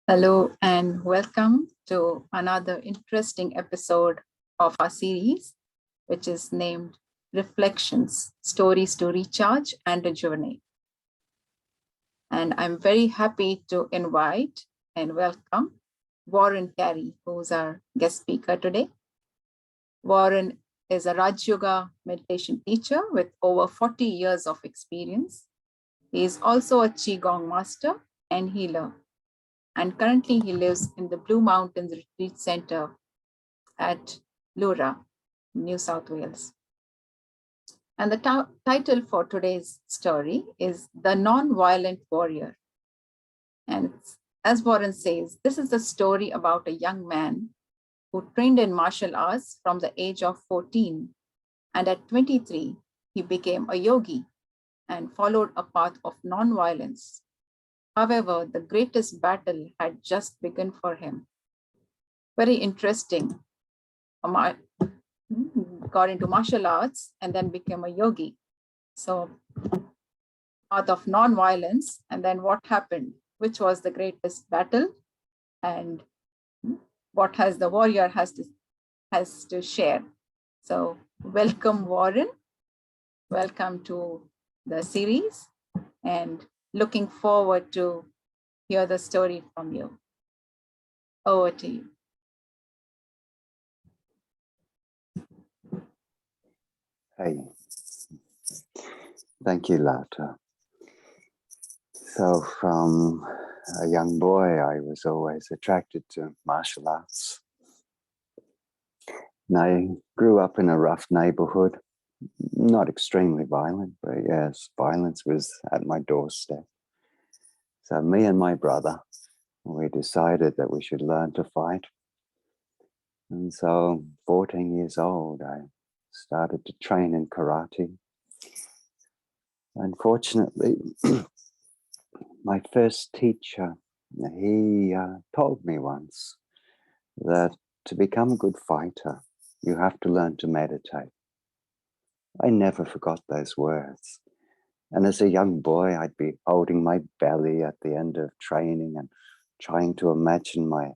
Hello and welcome to another interesting episode of our series, which is named Reflections, Stories to Recharge and Rejuvenate. And I'm very happy to invite and welcome Warren Carey, who's our guest speaker today. Warren is a Raj Yoga meditation teacher with over 40 years of experience. He is also a Qigong master and healer. And currently he lives in the Blue Mountains Retreat Center at Lura, New South Wales. And the title for today's story is The Non-Violent Warrior. And as Warren says, this is a story about a young man who trained in martial arts from the age of 14. And at 23, he became a yogi and followed a path of non-violence. However, the greatest battle had just begun for him. Very interesting. Got into martial arts and then became a yogi. So, path of non-violence, and then what happened? Which was the greatest battle, and what has the warrior has to share? So, welcome, Warren. Welcome to the series, and looking forward to hear the story from you. Over to you. Hey, thank you, Lata. So from a young boy, I was always attracted to martial arts. And I grew up in a rough neighborhood, not extremely violent, but yes, violence was at my doorstep. So me and my brother, we decided that we should learn to fight. And so 14 years old, I started to train in karate. Unfortunately, my first teacher, he told me once that to become a good fighter, you have to learn to meditate. I never forgot those words. And as a young boy, I'd be holding my belly at the end of training and trying to imagine my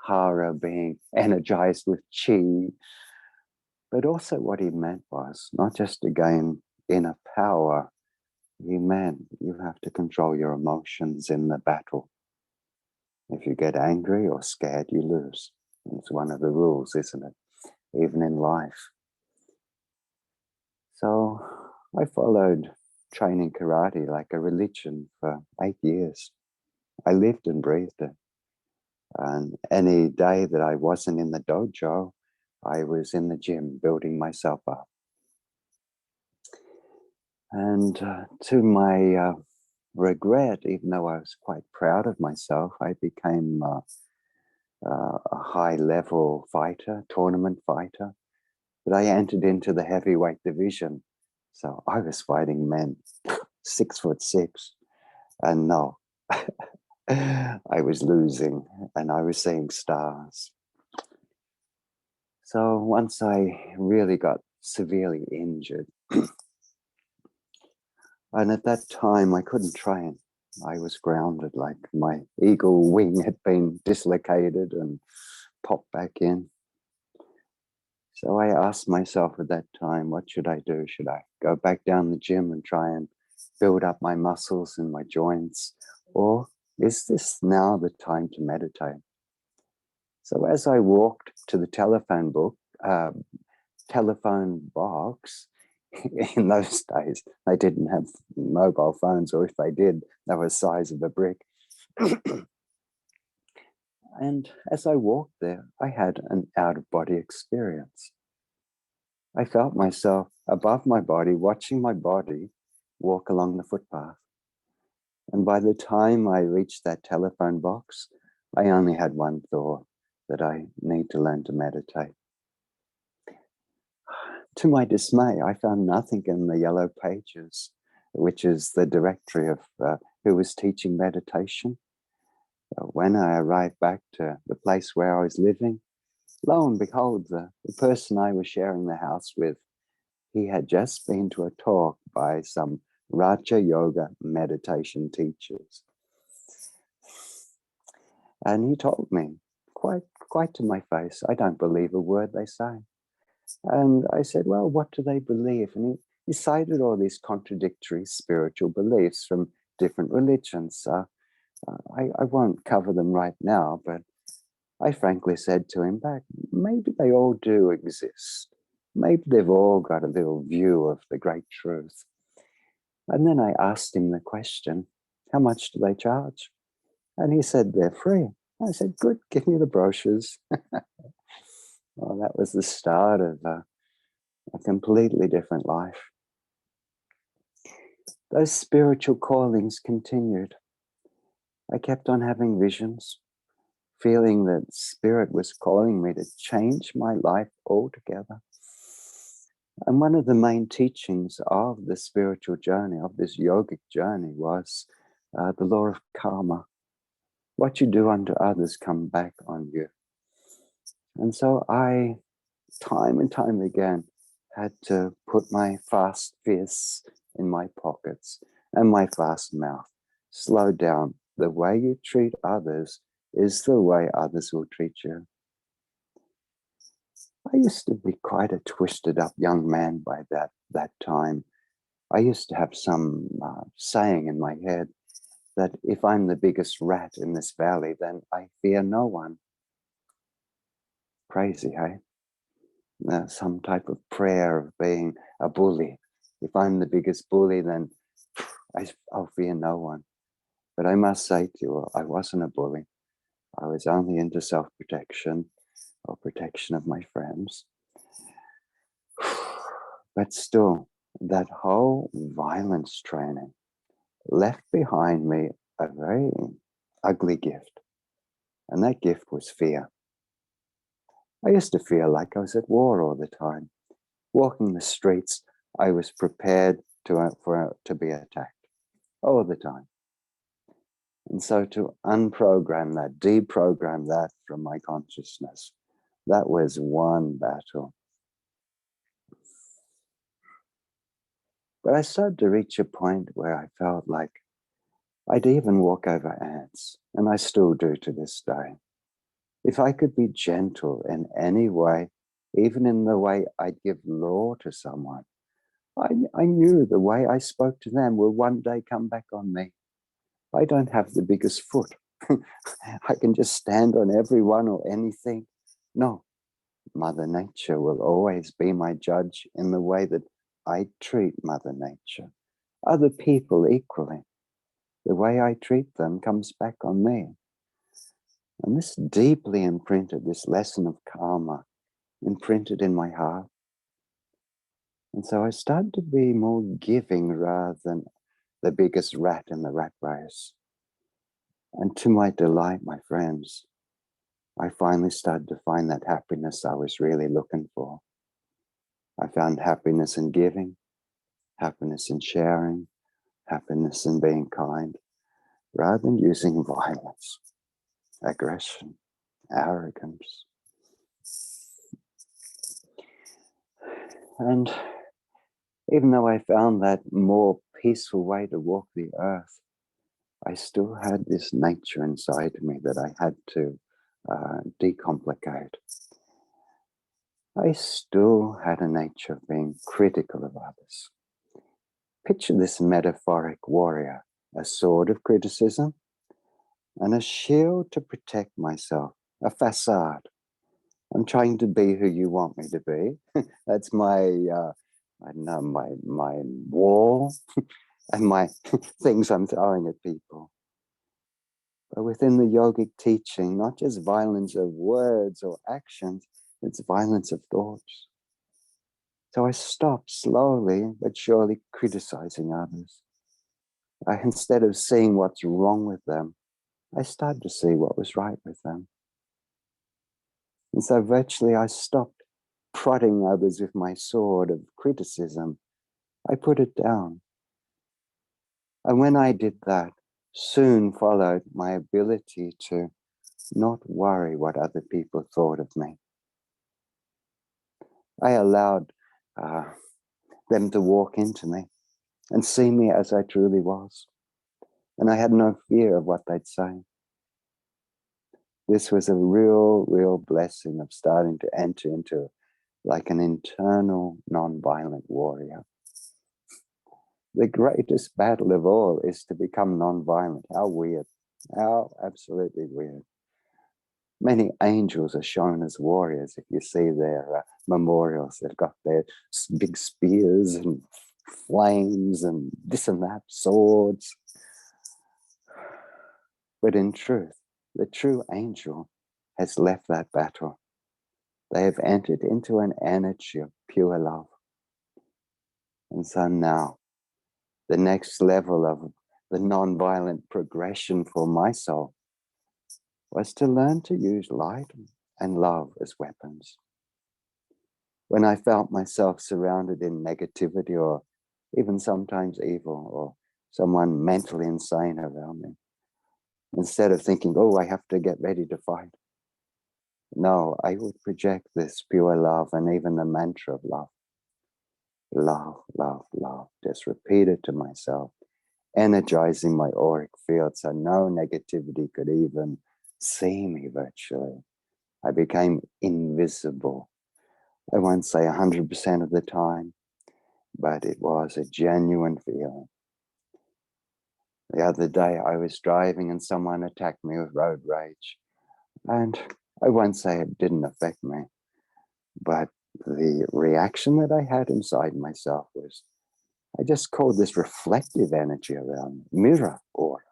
hara being energized with chi. But also what he meant was not just to gain inner power, he meant you have to control your emotions in the battle. If you get angry or scared, you lose. It's one of the rules, isn't it? Even in life. So I followed training karate like a religion for 8 years. I lived and breathed it. And any day that I wasn't in the dojo, I was in the gym building myself up. And to my regret, even though I was quite proud of myself, I became a high-level fighter, tournament fighter. But I entered into the heavyweight division. So I was fighting men 6'6", and no, I was losing and I was seeing stars. So once I really got severely injured, and at that time I couldn't train. I was grounded, like my eagle wing had been dislocated and popped back in. So I asked myself at that time, what should I do? Should I go back down the gym and try and build up my muscles and my joints? Or is this now the time to meditate? So as I walked to the telephone box, in those days, they didn't have mobile phones, or if they did, they were the size of a brick. And as I walked there, I had an out-of-body experience. I felt myself above my body, watching my body walk along the footpath. And by the time I reached that telephone box, I only had one thought, that I need to learn to meditate. To my dismay, I found nothing in the yellow pages, which is the directory of who was teaching meditation. When I arrived back to the place where I was living, lo and behold, the person I was sharing the house with, he had just been to a talk by some Raja Yoga meditation teachers. And he told me quite to my face, I don't believe a word they say. And I said, well, what do they believe? And he cited all these contradictory spiritual beliefs from different religions. I won't cover them right now, but I frankly said to him back, maybe they all do exist. Maybe they've all got a little view of the great truth. And then I asked him the question, how much do they charge? And he said, they're free. I said, good, give me the brochures. Well, that was the start of a completely different life. Those spiritual callings continued. I kept on having visions, feeling that Spirit was calling me to change my life altogether. And one of the main teachings of the spiritual journey, of this yogic journey, was the law of karma. What you do unto others come back on you. And so I, time and time again, had to put my fast fists in my pockets and my fast mouth. Slow down. The way you treat others is the way others will treat you. I used to be quite a twisted up young man by that time. I used to have some saying in my head that if I'm the biggest rat in this valley, then I fear no one. Crazy, hey? Some type of prayer of being a bully. If I'm the biggest bully, then I'll fear no one. But I must say to you, I wasn't a bully. I was only into self-protection or protection of my friends. But still, that whole violence training left behind me a very ugly gift. And that gift was fear. I used to feel like I was at war all the time. Walking the streets, I was prepared to be attacked all the time. And so to unprogram that, deprogram that from my consciousness, that was one battle. But I started to reach a point where I felt like I'd even walk over ants, and I still do to this day. If I could be gentle in any way, even in the way I'd give law to someone, I knew the way I spoke to them will one day come back on me. I don't have the biggest foot. I can just stand on everyone or anything. No, Mother Nature will always be my judge in the way that I treat Mother Nature. Other people equally. The way I treat them comes back on me. And this deeply imprinted, this lesson of karma, imprinted in my heart. And so I started to be more giving rather than the biggest rat in the rat race. And to my delight, my friends, I finally started to find that happiness I was really looking for. I found happiness in giving, happiness in sharing, happiness in being kind, rather than using violence, aggression, arrogance. And even though I found that more peaceful way to walk the earth, I still had this nature inside me that I had to decomplicate. I still had a nature of being critical of others. Picture this metaphoric warrior, a sword of criticism and a shield to protect myself, a facade. I'm trying to be who you want me to be. That's my, I don't know, my wall and my things I'm throwing at people. But within the yogic teaching, not just violence of words or actions, it's violence of thoughts. So I stopped slowly but surely criticizing others. Instead of seeing what's wrong with them, I started to see what was right with them. And so virtually I stopped prodding others with my sword of criticism. I put it down. And when I did that, soon followed my ability to not worry what other people thought of me. I allowed them to walk into me and see me as I truly was. And I had no fear of what they'd say. This was a real blessing of starting to enter into like an internal non-violent warrior. The greatest battle of all is to become non-violent. How weird. How absolutely weird. Many angels are shown as warriors. If you see their memorials, they've got their big spears and flames and this and that, swords. But in truth, the true angel has left that battle. They have entered into an energy of pure love. And so now, the next level of the non-violent progression for my soul was to learn to use light and love as weapons. When I felt myself surrounded in negativity or even sometimes evil or someone mentally insane around me, instead of thinking, oh, I have to get ready to fight, no, I would project this pure love and even the mantra of love. Love, love, love. Just repeat it to myself, energizing my auric field so no negativity could even see me virtually. I became invisible. I won't say 100% of the time, but it was a genuine feeling. The other day I was driving and someone attacked me with road rage. And I won't say it didn't affect me, but the reaction that I had inside myself was, I just called this reflective energy around me, mirror aura.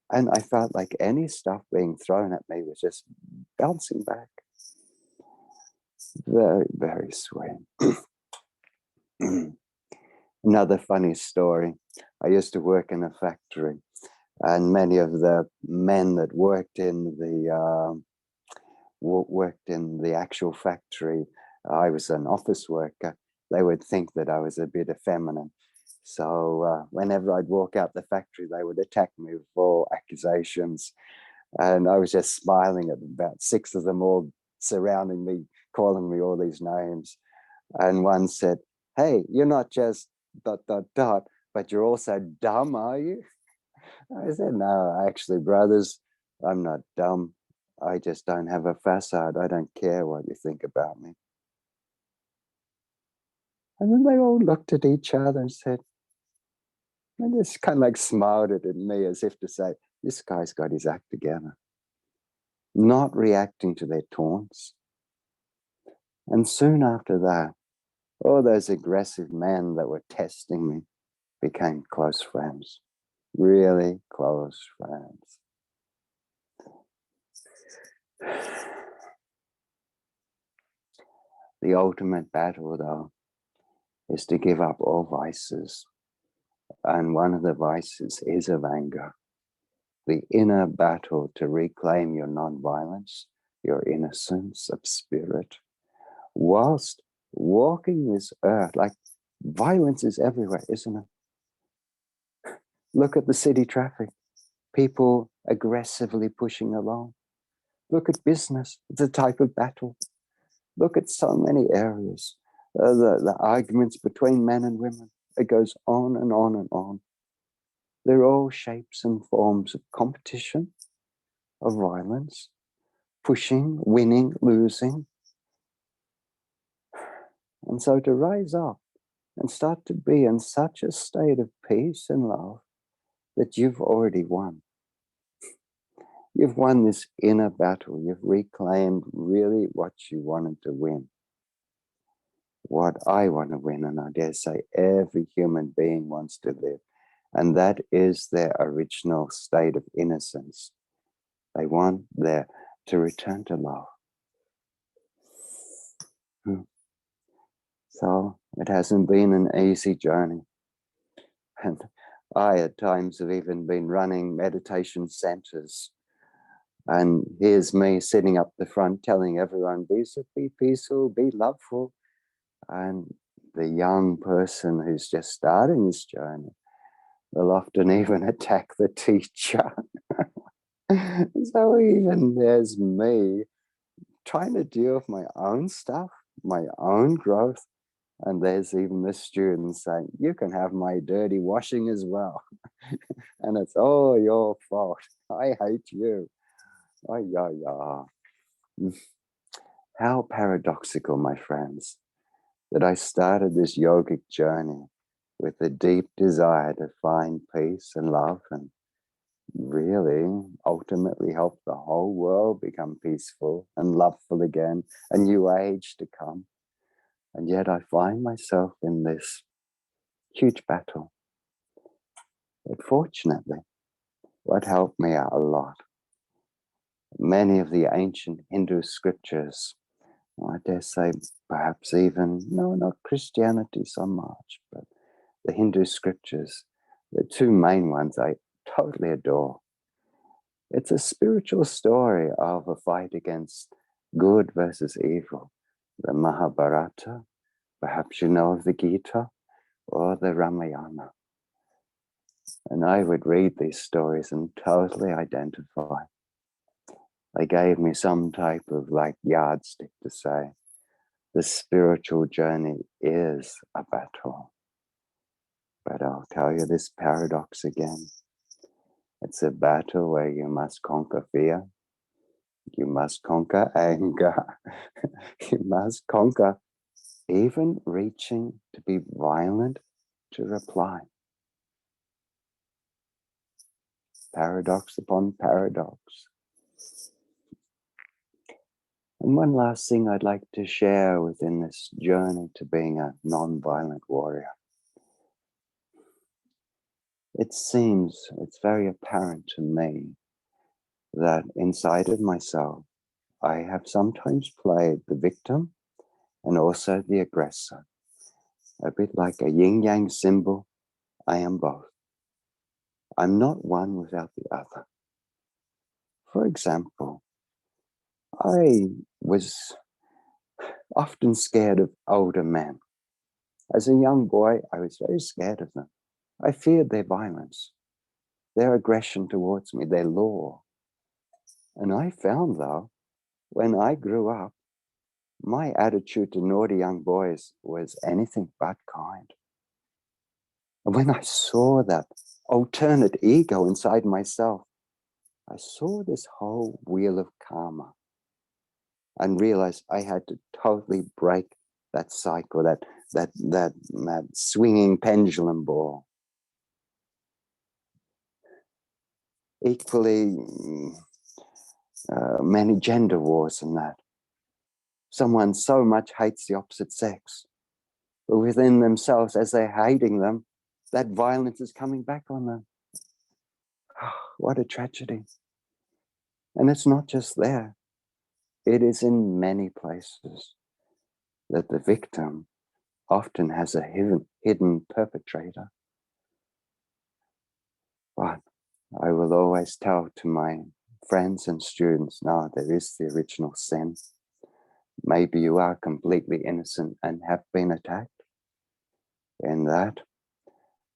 And I felt like any stuff being thrown at me was just bouncing back. Very, very sweet. Another funny story. I used to work in a factory, and many of the men that worked in the actual factory, I was an office worker, they would think that I was a bit effeminate. So whenever I'd walk out the factory, they would attack me with all accusations. And I was just smiling at about 6 of them all surrounding me, calling me all these names. And one said, hey, you're not just ... but you're also dumb, are you? I said, no, actually, brothers, I'm not dumb. I just don't have a facade. I don't care what you think about me. And then they all looked at each other and said, and just kind of like smiled at me as if to say, this guy's got his act together. Not reacting to their taunts. And soon after that, all those aggressive men that were testing me became close friends. Really close friends. The ultimate battle, though, is to give up all vices. And one of the vices is of anger. The inner battle to reclaim your non-violence, your innocence of spirit, whilst walking this earth. Like, violence is everywhere, isn't it? Look at the city traffic. People aggressively pushing along. Look at business. It's a type of battle. Look at so many areas. The arguments between men and women. It goes on and on and on. They're all shapes and forms of competition, of violence, pushing, winning, losing. And so to rise up and start to be in such a state of peace and love that you've already won. You've won this inner battle. You've reclaimed really what you wanted to win. What I want to win, and I dare say every human being wants to live. And that is their original state of innocence. They want to return to love. So it hasn't been an easy journey. And I at times have even been running meditation centers. And here's me sitting up the front telling everyone, be peaceful, be loveful. And the young person who's just starting this journey will often even attack the teacher. So even there's me trying to deal with my own stuff, my own growth. And there's even the students saying, you can have my dirty washing as well. And it's all your fault. I hate you. Oh, yeah, yeah. How paradoxical, my friends, that I started this yogic journey with a deep desire to find peace and love and really ultimately help the whole world become peaceful and loveful again, a new age to come. And yet I find myself in this huge battle. But fortunately, what helped me out a lot, many of the ancient Hindu scriptures, I dare say perhaps even, no, not Christianity so much, but the Hindu scriptures, the two main ones I totally adore. It's a spiritual story of a fight against good versus evil. The Mahabharata, perhaps you know of the Gita, or the Ramayana. And I would read these stories and totally identify. They gave me some type of like yardstick to say, the spiritual journey is a battle. But I'll tell you this paradox again. It's a battle where you must conquer fear. You must conquer anger. You must conquer even reaching to be violent to reply. Paradox upon paradox. And one last thing I'd like to share within this journey to being a non-violent warrior. It seems, it's very apparent to me that inside of myself, I have sometimes played the victim and also the aggressor. A bit like a yin-yang symbol, I am both. I'm not one without the other. For example, I was often scared of older men. As a young boy, I was very scared of them. I feared their violence, their aggression towards me, their law. And I found, though, when I grew up, my attitude to naughty young boys was anything but kind. And when I saw that alternate ego inside myself, I saw this whole wheel of karma and realized I had to totally break that cycle, that swinging pendulum ball. Equally, many gender wars and that. Someone so much hates the opposite sex, but within themselves, as they're hating them, that violence is coming back on them. What a tragedy. And it's not just there. It is in many places that the victim often has a hidden perpetrator. But I will always tell to my friends and students, no, there is the original sin. Maybe you are completely innocent and have been attacked. In that,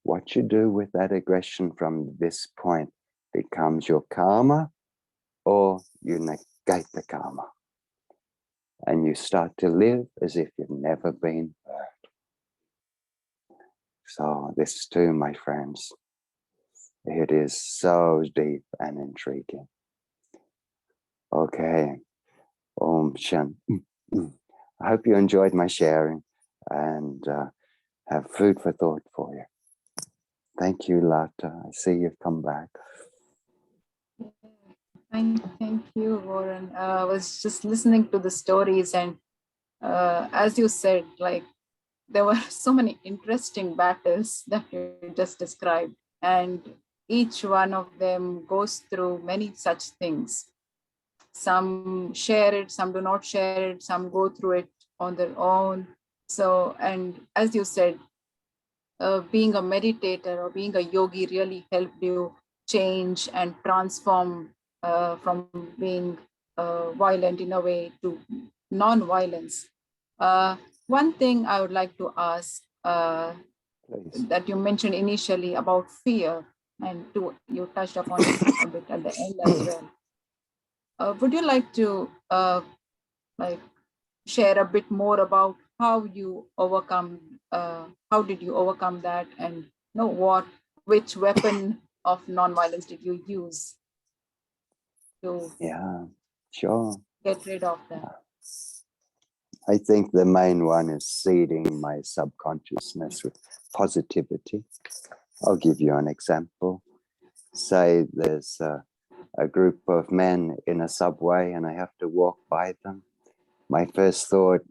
what you do with that aggression from this point becomes your karma, or you negate the karma. And you start to live as if you've never been hurt. So this too, my friends, it is so deep and intriguing. Okay. Om Shan. I hope you enjoyed my sharing and have food for thought for you. Thank you, Lata. I see you've come back. Thank you, Warren. I was just listening to the stories, and as you said, like there were so many interesting battles that you just described, and each one of them goes through many such things. Some share it, some do not share it, some go through it on their own. So, and as you said, being a meditator or being a yogi really helped you change and transform from being violent in a way to non-violence. One thing I would like to ask that you mentioned initially about fear, and you touched upon it a bit at the end as well. Would you like to like share a bit more about how you overcome, how did you overcome that, and which weapon of non-violence did you use? to Yeah, sure. get rid of them? I think the main one is seeding my subconsciousness with positivity. I'll give you an example. Say there's a group of men in a subway and I have to walk by them. My first thought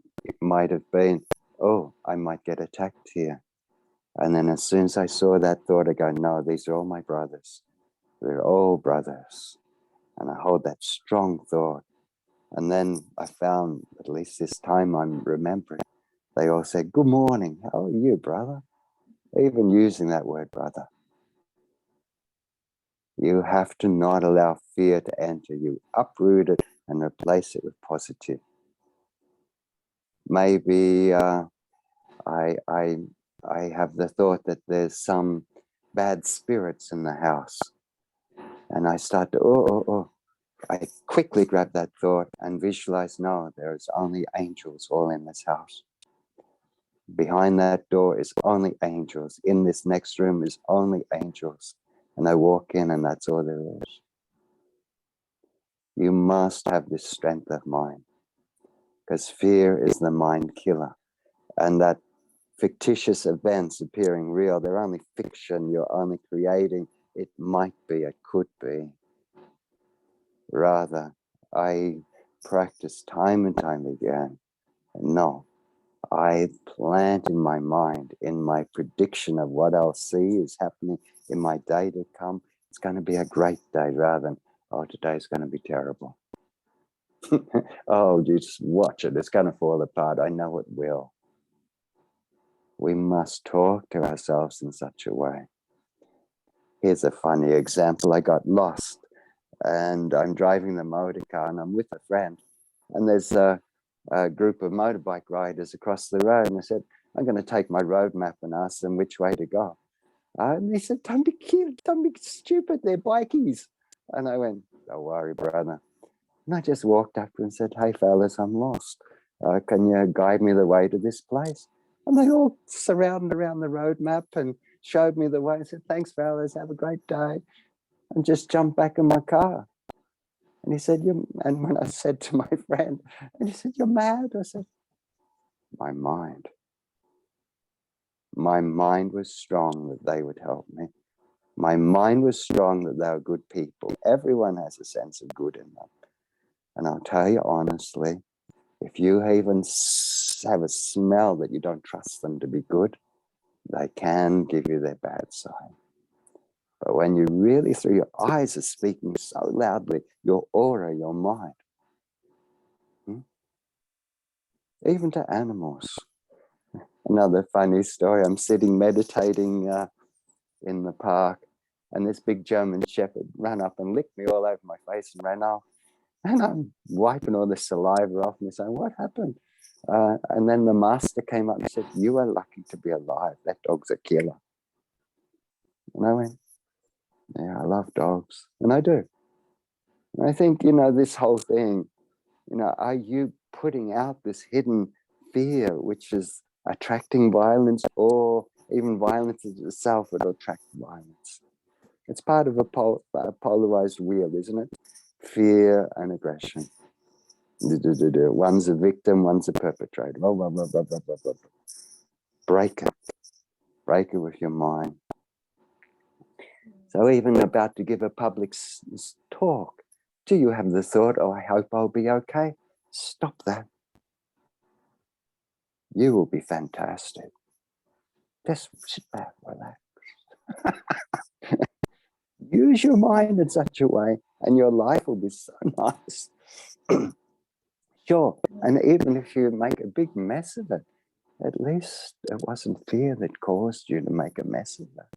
might have been, oh, I might get attacked here. And then as soon as I saw that thought, I go, no, these are all my brothers. We're all brothers. And I hold that strong thought. And then I found, at least this time I'm remembering, they all said, good morning. How are you, brother? Even using that word, brother. You have to not allow fear to enter you. Uproot it and replace it with positive. Maybe I have the thought that there's some bad spirits in the house. And I start to, I quickly grab that thought and visualize, no, there's only angels all in this house. Behind that door is only angels. In this next room is only angels. And I walk in and that's all there is. You must have this strength of mind because fear is the mind killer. And that fictitious events appearing real, they're only fiction. You're only creating. It might be, it could be. Rather, I practice time and time again. No, I plant in my mind, in my prediction of what I'll see is happening in my day to come. It's going to be a great day rather than, oh, today's going to be terrible. Oh, you just watch it. It's going to fall apart. I know it will. We must talk to ourselves in such a way. Here's a funny example. I got lost and I'm driving the motor car and I'm with a friend. And there's a group of motorbike riders across the road. And I said, I'm going to take my road map and ask them which way to go. And they said, don't be cute, don't be stupid, they're bikies. And I went, don't worry, brother. And I just walked up and said, hey, fellas, I'm lost. Can you guide me the way to this place? And they all surrounded around the road map and showed me the way. I said, thanks, fellas, have a great day. And just jumped back in my car. And he said, and when I said to my friend, and he said, you're mad? I said, my mind was strong that they would help me. My mind was strong that they were good people. Everyone has a sense of good in them. And I'll tell you honestly, if you even have a smell that you don't trust them to be good, they can give you their bad side. But when you really, through your eyes, are speaking so loudly, your aura, your mind, even to animals. Another funny story, I'm sitting meditating in the park and this big German shepherd ran up and licked me all over my face and ran off. And I'm wiping all the saliva off me saying, what happened? And then the master came up and said, you are lucky to be alive. That dog's a killer. And I went, yeah, I love dogs. And I do. And I think, this whole thing, are you putting out this hidden fear, which is attracting violence, or even violence itself would attract violence? It's part of a polarized wheel, isn't it? Fear and aggression. One's a victim, one's a perpetrator. Break it. Break it with your mind. So even about to give a public talk, do you have the thought, oh, I hope I'll be okay? Stop that. You will be fantastic. Just sit back, relax. Use your mind in such a way and your life will be so nice. Sure, and even if you make a big mess of it, at least it wasn't fear that caused you to make a mess of it.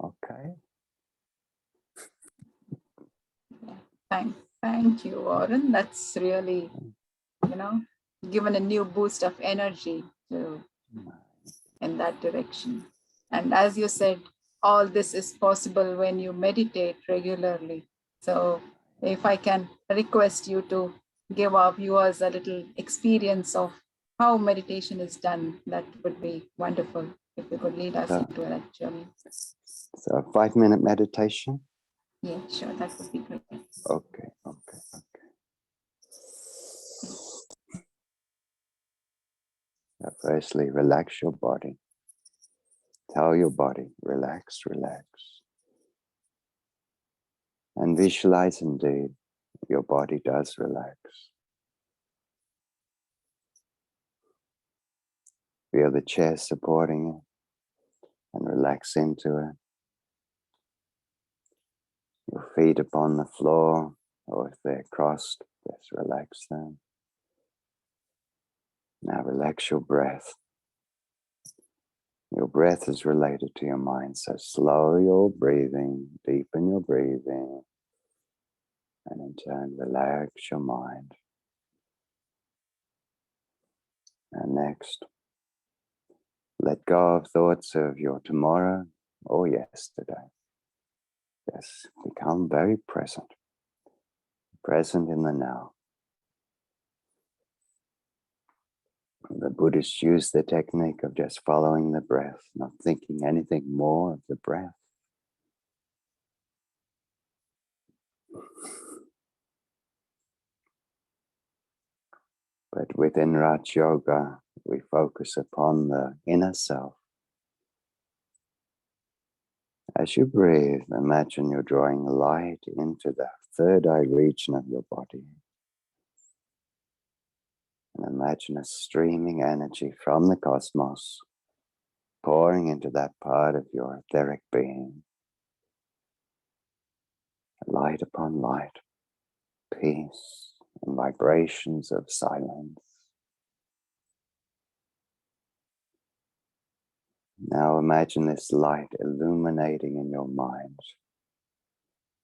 Okay? Thank you, Warren. That's really, given a new boost of energy in that direction. And as you said, all this is possible when you meditate regularly. So if I can request you to give our viewers a little experience of how meditation is done, that would be wonderful if you could lead us into that journey. So a 5-minute meditation? Yeah, sure, that would be great. Okay. Firstly, relax your body. Tell your body, relax, relax. And visualize indeed, your body does relax. Feel the chair supporting it and relax into it. Your feet upon the floor, or if they're crossed, just relax them. Now relax your breath. Your breath is related to your mind, so slow your breathing, deepen your breathing, and in turn relax your mind. And next, let go of thoughts of your tomorrow or yesterday. Just become very present, present in the now. The Buddhists use the technique of just following the breath, not thinking anything more of the breath. But within Raj Yoga, we focus upon the inner self. As you breathe, imagine you're drawing light into the third eye region of your body. And imagine a streaming energy from the cosmos pouring into that part of your etheric being. Light upon light, peace and vibrations of silence. Now imagine this light illuminating in your mind,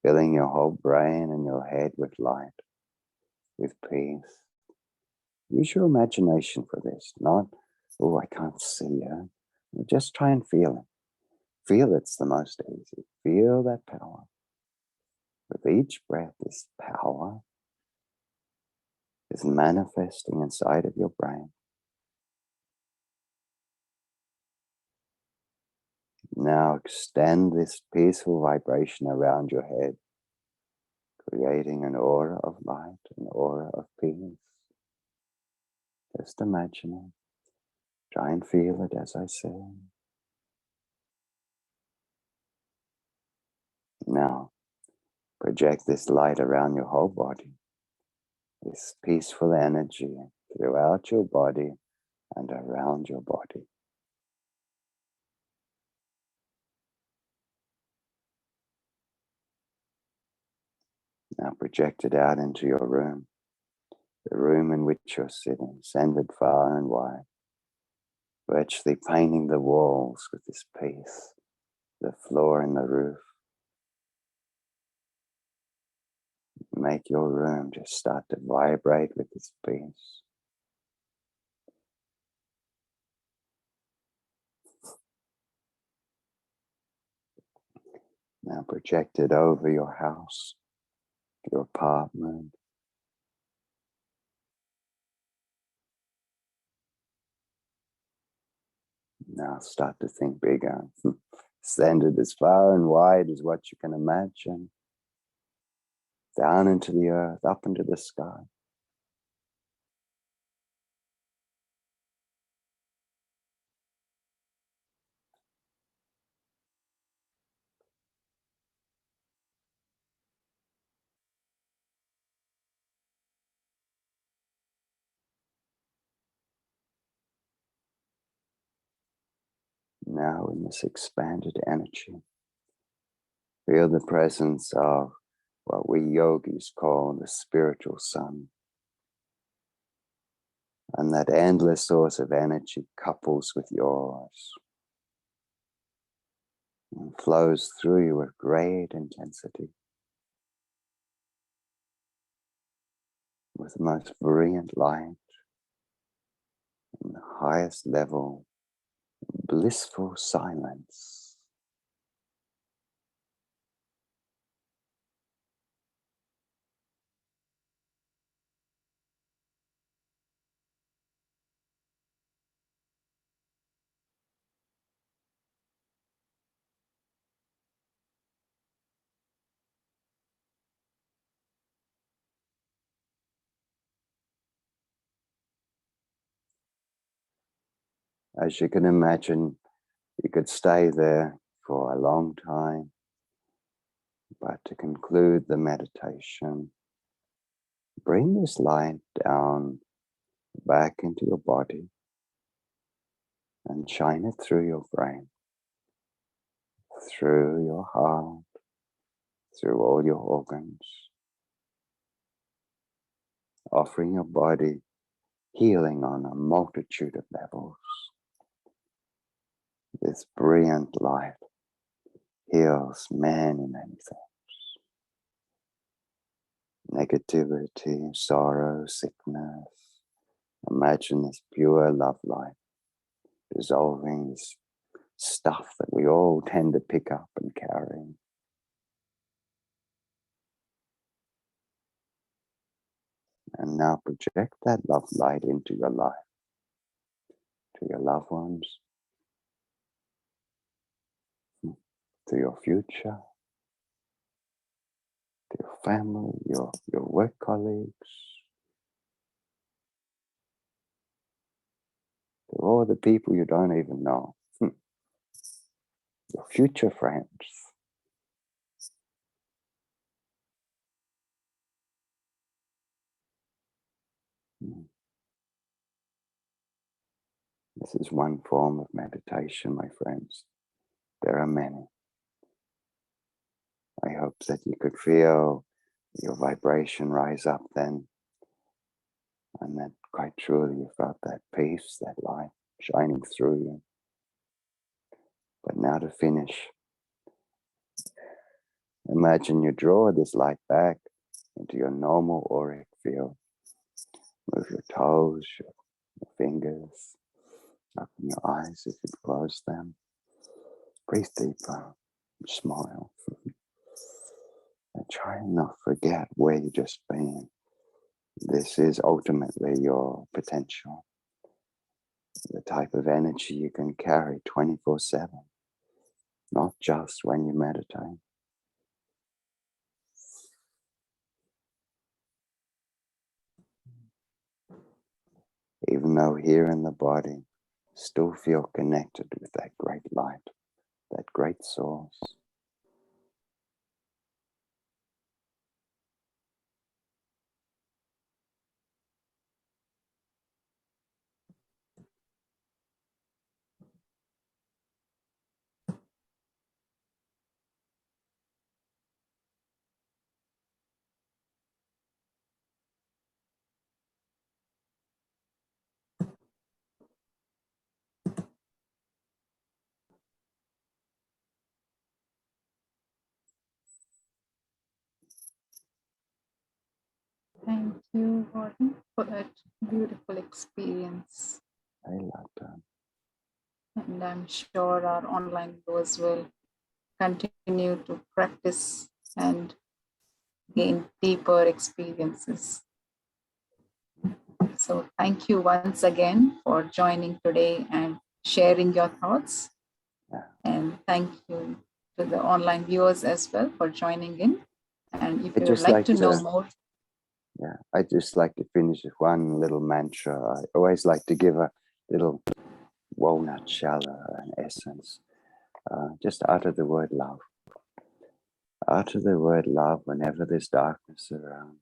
filling your whole brain and your head with light, with peace. Use your imagination for this, not, oh, I can't see it. Just try and feel it. Feel it's the most easy. Feel that power. With each breath, this power is manifesting inside of your brain. Now extend this peaceful vibration around your head, creating an aura of light, an aura of peace. Just imagine it. Try and feel it as I say. Now, project this light around your whole body, this peaceful energy throughout your body and around your body. Now project it out into your room, the room in which you're sitting, send it far and wide, virtually painting the walls with this peace, the floor and the roof. Make your room just start to vibrate with this peace. Now project it over your house, your apartment. Now start to think bigger. Send it as far and wide as what you can imagine. Down into the earth, up into the sky. Now in this expanded energy, feel the presence of what we yogis call the spiritual sun. And that endless source of energy couples with yours and flows through you with great intensity, with the most brilliant light and the highest level, blissful silence. As you can imagine, you could stay there for a long time, but to conclude the meditation, bring this light down back into your body and shine it through your brain, through your heart, through all your organs, offering your body healing on a multitude of levels. This brilliant light heals many, many things. Negativity, sorrow, sickness. Imagine this pure love light dissolving this stuff that we all tend to pick up and carry. And now project that love light into your life, to your loved ones, to your future, to your family, your work colleagues, to all the people you don't even know, your future friends. This is one form of meditation, my friends. There are many. I hope that you could feel your vibration rise up then, and that quite truly you felt that peace, that light shining through you. But now to finish, imagine you draw this light back into your normal auric field. Move your toes, your fingers, open your eyes if you close them. Breathe deeper, smile. And try and not forget where you've just been. This is ultimately your potential, the type of energy you can carry 24/7, not just when you meditate. Even though here in the body, still feel connected with that great light, that great source. Thank you, Gordon, for that beautiful experience. I love that. And I'm sure our online viewers will continue to practice and gain deeper experiences. So thank you once again for joining today and sharing your thoughts. Yeah. And thank you to the online viewers as well for joining in. And if I'd you would just like like to know to- more, Yeah, I just like to finish with one little mantra. I always like to give a little walnut shell, an essence. Just utter the word love. Utter the word love whenever there's darkness around.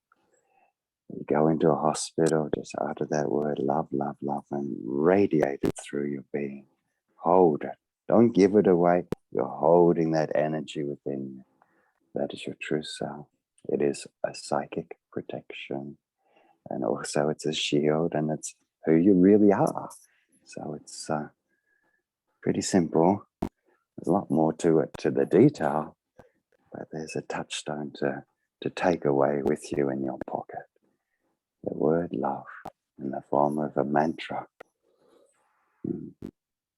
You go into a hospital, just utter that word love, love, love, and radiate it through your being. Hold it. Don't give it away. You're holding that energy within you. That is your true self. It is a psychic protection. And also it's a shield, and it's who you really are. So it's pretty simple. There's a lot more to it, to the detail, but there's a touchstone to take away with you in your pocket. The word love in the form of a mantra.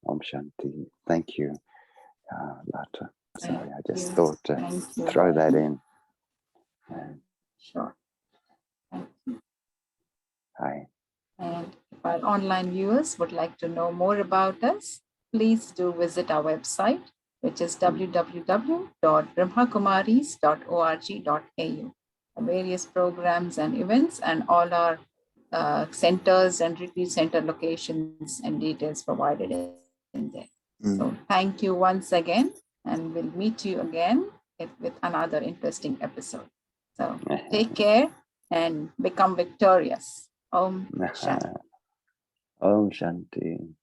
Om Shanti. Thank you, Lata. Sorry, I just thought to throw that in. Sure. Thank you. Hi. And if our online viewers would like to know more about us, please do visit our website, which is www.brahmakumaris.org.au. Various programs and events and all our centers and retreat center locations and details provided in there. So thank you once again, and we'll meet you again with another interesting episode. So take care and become victorious. Om Shanti. Om Shanti.